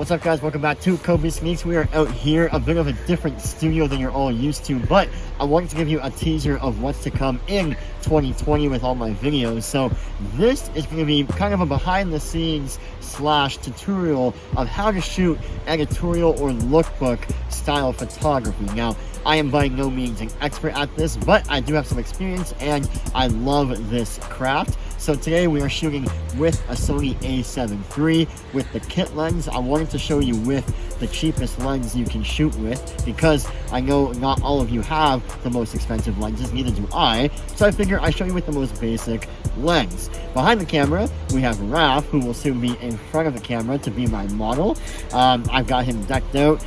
What's up guys, welcome back to Kobe Sneaks. We are out here, a bit of a different studio than you're all used to, but I wanted to give you a teaser of what's to come in 2020 with all my videos. So this is going to be kind of a behind the scenes slash tutorial of how to shoot editorial or lookbook style photography. Now, I am by no means an expert at this, but I do have some experience and I love this craft. So today we are shooting with a Sony A7iii with the kit lens. I wanted to show you with the cheapest lens you can shoot with because I know not all of you have the most expensive lenses, neither do I. So I figure I show you with the most basic lens. Behind the camera, we have Raf, who will soon be in front of the camera to be my model. I've got him decked out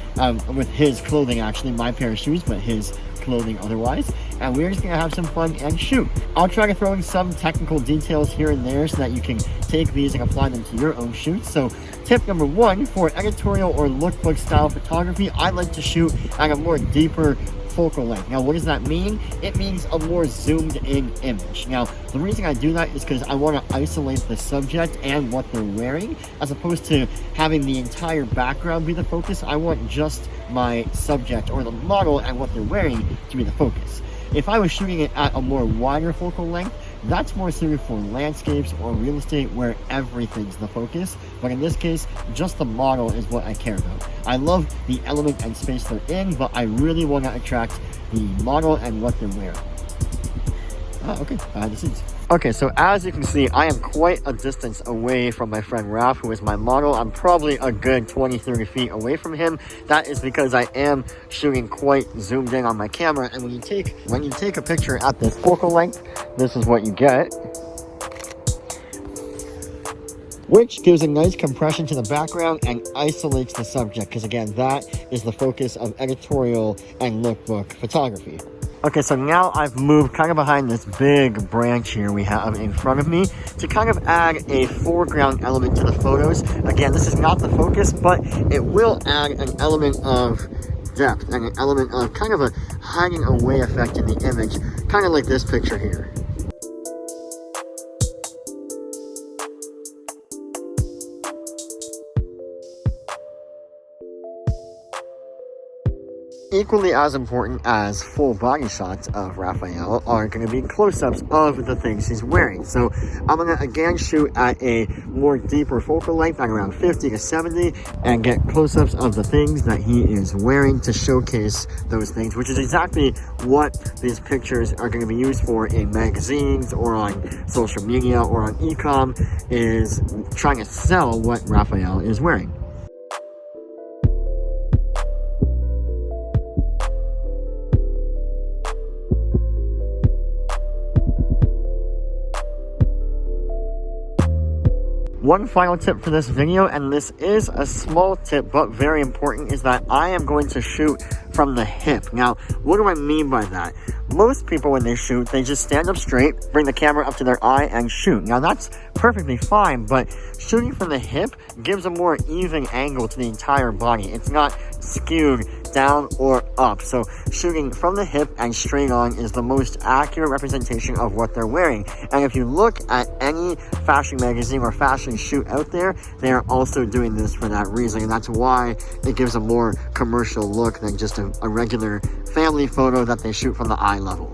with his clothing, actually, my pair of shoes, but his clothing otherwise, and we're just gonna have some fun and shoot. I'll try to throw in some technical details here and there so that you can take these and apply them to your own shoots. So tip number one, for editorial or lookbook style photography, I like to shoot at a more deeper focal length. Now, what does that mean? It means a more zoomed in image. Now, the reason I do that is because I want to isolate the subject and what they're wearing, as opposed to having the entire background be the focus. I want just my subject or the model and what they're wearing to be the focus. If I was shooting it at a more wider focal length, that's more suited for landscapes or real estate where everything's the focus. But in this case, just the model is what I care about. I love the element and space they're in, but I really want to attract the model and what they're wearing. Okay, behind the scenes. Okay, so as you can see, I am quite a distance away from my friend Raf, who is my model. I'm probably a good 20-30 feet away from him. That is because I am shooting quite zoomed in on my camera, and when you take a picture at this focal length, this is what you get, which gives a nice compression to the background and isolates the subject, because again, that is the focus of editorial and lookbook photography. Okay, so now I've moved kind of behind this big branch here we have in front of me to kind of add a foreground element to the photos. Again, this is not the focus, but it will add an element of depth and an element of kind of a hiding away effect in the image, kind of like this picture here. Equally as important as full body shots of Rafael are going to be close-ups of the things he's wearing. So I'm going to again shoot at a more deeper focal length at around 50 to 70 and get close-ups of the things that he is wearing to showcase those things, which is exactly what these pictures are going to be used for in magazines or on social media or on e-com, is trying to sell what Rafael is wearing. One final tip for this video, and this is a small tip but very important, is that I am going to shoot from the hip. Now, what do I mean by that? Most people, when they shoot, they just stand up straight, bring the camera up to their eye, and shoot. Now, that's perfectly fine, but shooting from the hip gives a more even angle to the entire body. It's not skewed down or up. So shooting from the hip and straight on is the most accurate representation of what they're wearing. And if you look at any fashion magazine or fashion shoot out there, they are also doing this for that reason. And that's why it gives a more commercial look than just a regular family photo that they shoot from the eye level.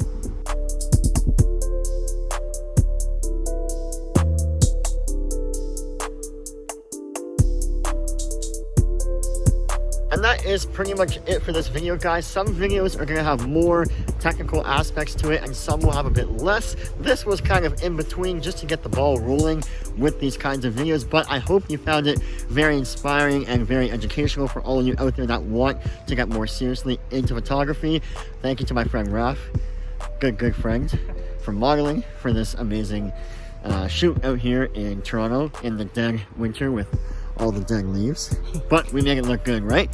And that is pretty much it for this video, guys. Some videos are going to have more technical aspects to it and some will have a bit less. This was kind of in between just to get the ball rolling with these kinds of videos, but I hope you found it very inspiring and very educational for all of you out there that want to get more seriously into photography. Thank you to my friend Raf, good friend, for modeling for this amazing shoot out here in Toronto in the dead winter with all the dead leaves, but we make it look good, right?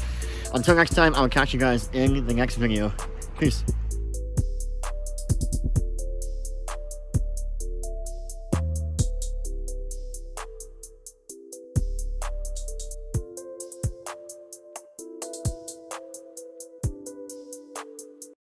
Until next time, I'll catch you guys in the next video. Peace.